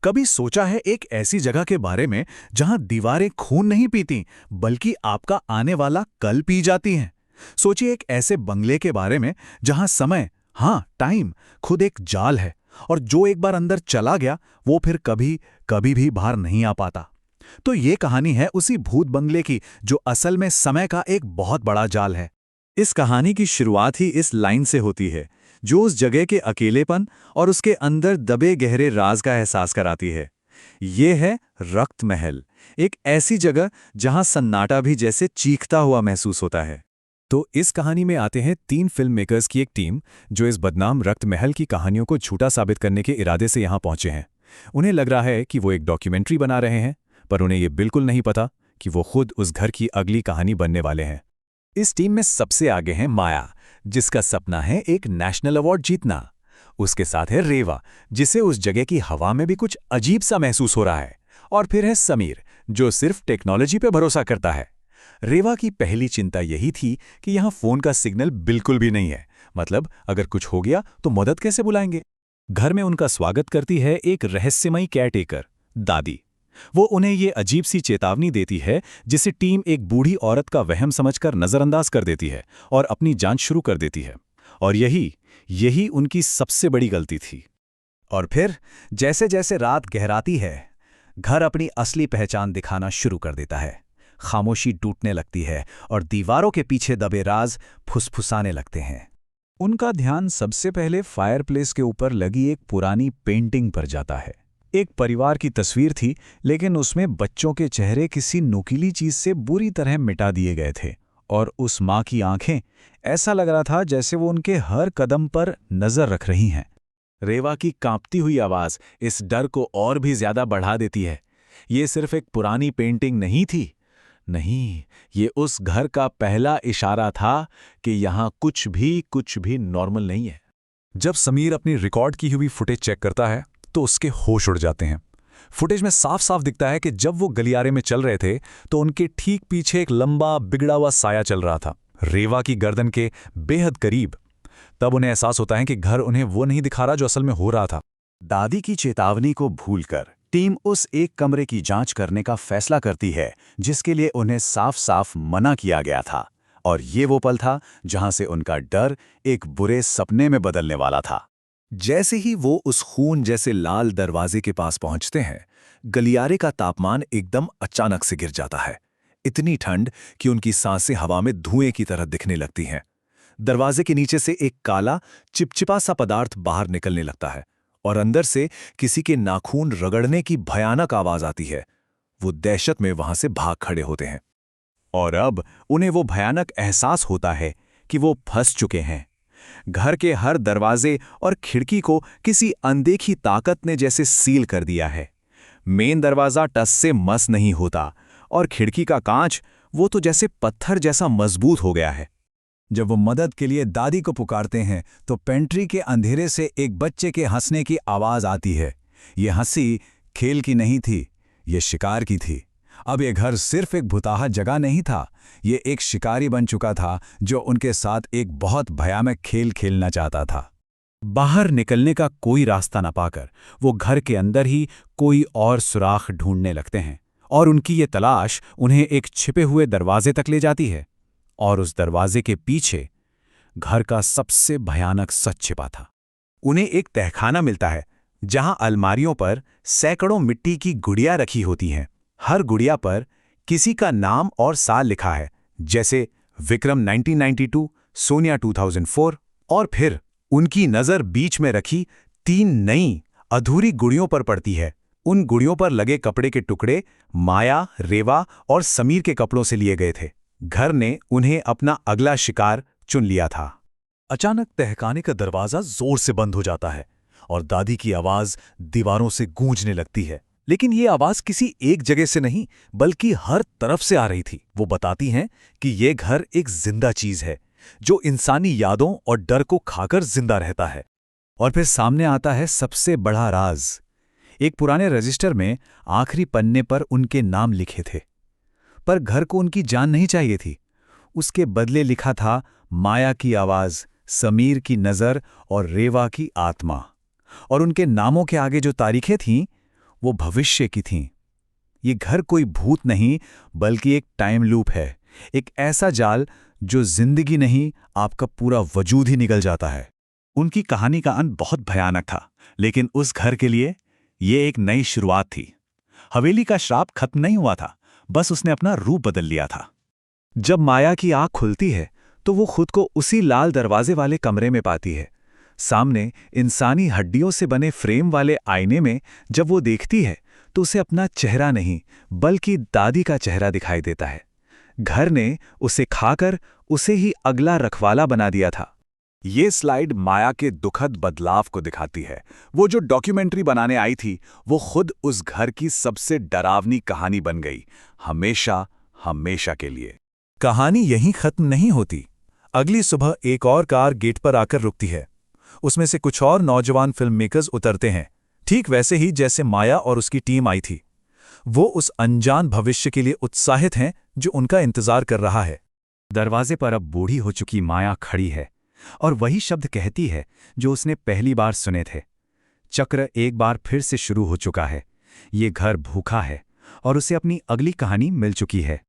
कभी सोचा है एक ऐसी जगह के बारे में जहां दीवारें खून नहीं पीती बल्कि आपका आने वाला कल पी जाती हैं? सोचिए एक ऐसे बंगले के बारे में जहां समय, हाँ टाइम, खुद एक जाल है और जो एक बार अंदर चला गया वो फिर कभी कभी भी बाहर नहीं आ पाता। तो ये कहानी है उसी भूत बंगले की जो असल में समय का एक बहुत बड़ा जाल है। इस कहानी की शुरुआत ही इस लाइन से होती है जो उस जगह के अकेलेपन और उसके अंदर दबे गहरे राज का एहसास कराती है। ये है रक्त महल, एक ऐसी जगह जहां सन्नाटा भी जैसे चीखता हुआ महसूस होता है। तो इस कहानी में आते हैं 3 फिल्म मेकर्स की एक टीम जो इस बदनाम रक्त महल की कहानियों को झूठा साबित करने के इरादे से यहां पहुंचे हैं। उन्हें लग रहा है कि वो एक डॉक्यूमेंट्री बना रहे हैं, पर उन्हें ये बिल्कुल नहीं पता कि वो खुद उस घर की अगली कहानी बनने वाले हैं। इस टीम में सबसे आगे हैं माया, जिसका सपना है एक नेशनल अवार्ड जीतना। उसके साथ है रेवा, जिसे उस जगह की हवा में भी कुछ अजीब सा महसूस हो रहा है। और फिर है समीर, जो सिर्फ टेक्नोलॉजी पे भरोसा करता है। रेवा की पहली चिंता यही थी कि यहाँ फोन का सिग्नल बिल्कुल भी नहीं है, मतलब अगर कुछ हो गया तो मदद कैसे बुलाएंगे। घर में उनका स्वागत करती है एक रहस्यमयी केयरटेकर, दादी। वो उन्हें ये अजीब सी चेतावनी देती है जिसे टीम एक बूढ़ी औरत का वहम समझकर नजरअंदाज कर देती है और अपनी जांच शुरू कर देती है। और यही उनकी सबसे बड़ी गलती थी। और फिर जैसे जैसे रात गहराती है, घर अपनी असली पहचान दिखाना शुरू कर देता है। खामोशी टूटने लगती है और दीवारों के पीछे दबे राज फुसफुसाने लगते हैं। उनका ध्यान सबसे पहले फायरप्लेस के ऊपर लगी एक पुरानी पेंटिंग पर जाता है। एक परिवार की तस्वीर थी, लेकिन उसमें बच्चों के चेहरे किसी नुकीली चीज से बुरी तरह मिटा दिए गए थे। और उस माँ की आंखें, ऐसा लग रहा था जैसे वो उनके हर कदम पर नजर रख रही हैं। रेवा की कांपती हुई आवाज इस डर को और भी ज्यादा बढ़ा देती है। ये सिर्फ एक पुरानी पेंटिंग नहीं थी, नहीं, ये उस घर का पहला इशारा था कि यहाँ कुछ भी नॉर्मल नहीं है। जब समीर अपनी रिकॉर्ड की हुई फुटेज चेक करता है तो उसके होश उड़ जाते हैं। फुटेज में साफ साफ दिखता है कि जब वो गलियारे में चल रहे थे तो उनके ठीक पीछे एक लंबा बिगड़ा हुआ साया चल रहा था, रेवा की गर्दन के बेहद करीब। तब उन्हें एहसास होता है कि घर उन्हें वो नहीं दिखा रहा जो असल में हो रहा था। दादी की चेतावनी को भूलकर टीम उस एक कमरे की जांच करने का फैसला करती है जिसके लिए उन्हें साफ साफ मना किया गया था। और ये वो पल था जहां से उनका डर एक बुरे सपने में बदलने वाला था। जैसे ही वो उस खून जैसे लाल दरवाजे के पास पहुंचते हैं, गलियारे का तापमान एकदम अचानक से गिर जाता है। इतनी ठंड कि उनकी सांसें हवा में धुएं की तरह दिखने लगती हैं। दरवाजे के नीचे से एक काला, चिपचिपा सा पदार्थ बाहर निकलने लगता है और अंदर से किसी के नाखून रगड़ने की भयानक आवाज आती है। वो दहशत में वहां से भाग खड़े होते हैं। और अब उन्हें वो भयानक एहसास होता है कि वो फंस चुके हैं। घर के हर दरवाजे और खिड़की को किसी अनदेखी ताकत ने जैसे सील कर दिया है। मेन दरवाजा टस से मस नहीं होता और खिड़की का कांच वो तो जैसे पत्थर जैसा मजबूत हो गया है। जब वो मदद के लिए दादी को पुकारते हैं तो पेंट्री के अंधेरे से एक बच्चे के हंसने की आवाज आती है। ये हंसी खेल की नहीं थी, ये शिकार की थी। अब ये घर सिर्फ एक भुताहा जगह नहीं था, ये एक शिकारी बन चुका था जो उनके साथ एक बहुत भयानक खेल खेलना चाहता था। बाहर निकलने का कोई रास्ता न पाकर वो घर के अंदर ही कोई और सुराख ढूंढने लगते हैं और उनकी ये तलाश उन्हें एक छिपे हुए दरवाजे तक ले जाती है। और उस दरवाजे के पीछे घर का सबसे भयानक सच छिपा था। उन्हें एक तहखाना मिलता है जहां अलमारियों पर सैकड़ों मिट्टी की गुड़ियां रखी होती हैं। हर गुड़िया पर किसी का नाम और साल लिखा है, जैसे विक्रम 1992, सोनिया 2004। और फिर उनकी नजर बीच में रखी 3 नई अधूरी गुड़ियों पर पड़ती है। उन गुड़ियों पर लगे कपड़े के टुकड़े माया, रेवा और समीर के कपड़ों से लिए गए थे। घर ने उन्हें अपना अगला शिकार चुन लिया था। अचानक तहखाने का दरवाजा जोर से बंद हो जाता है और दादी की आवाज दीवारों से गूंजने लगती है। लेकिन ये आवाज किसी एक जगह से नहीं बल्कि हर तरफ से आ रही थी। वो बताती हैं कि ये घर एक जिंदा चीज है जो इंसानी यादों और डर को खाकर जिंदा रहता है। और फिर सामने आता है सबसे बड़ा राज। एक पुराने रजिस्टर में आखिरी पन्ने पर उनके नाम लिखे थे, पर घर को उनकी जान नहीं चाहिए थी। उसके बदले लिखा था माया की आवाज, समीर की नजर और रेवा की आत्मा। और उनके नामों के आगे जो तारीखें थीं वो भविष्य की थीं। ये घर कोई भूत नहीं, बल्कि एक टाइम लूप है, एक ऐसा जाल जो जिंदगी नहीं, आपका पूरा वजूद ही निगल जाता है। उनकी कहानी का अंत बहुत भयानक था, लेकिन उस घर के लिए ये एक नई शुरुआत थी। हवेली का श्राप खत्म नहीं हुआ था, बस उसने अपना रूप बदल लिया था। जब माया की आंख खुलती है तो वो खुद को उसी लाल दरवाजे वाले कमरे में पाती है। सामने इंसानी हड्डियों से बने फ्रेम वाले आईने में जब वो देखती है तो उसे अपना चेहरा नहीं, बल्कि दादी का चेहरा दिखाई देता है। घर ने उसे खाकर उसे ही अगला रखवाला बना दिया था। ये स्लाइड माया के दुखद बदलाव को दिखाती है। वो जो डॉक्यूमेंट्री बनाने आई थी, वो खुद उस घर की सबसे डरावनी कहानी बन गई, हमेशा हमेशा के लिए। कहानी यहीं खत्म नहीं होती। अगली सुबह एक और कार गेट पर आकर रुकती है। उसमें से कुछ और नौजवान फिल्म मेकर्स उतरते हैं, ठीक वैसे ही जैसे माया और उसकी टीम आई थी। वो उस अनजान भविष्य के लिए उत्साहित हैं जो उनका इंतजार कर रहा है। दरवाजे पर अब बूढ़ी हो चुकी माया खड़ी है और वही शब्द कहती है जो उसने पहली बार सुने थे। चक्र एक बार फिर से शुरू हो चुका है। ये घर भूखा है और उसे अपनी अगली कहानी मिल चुकी है।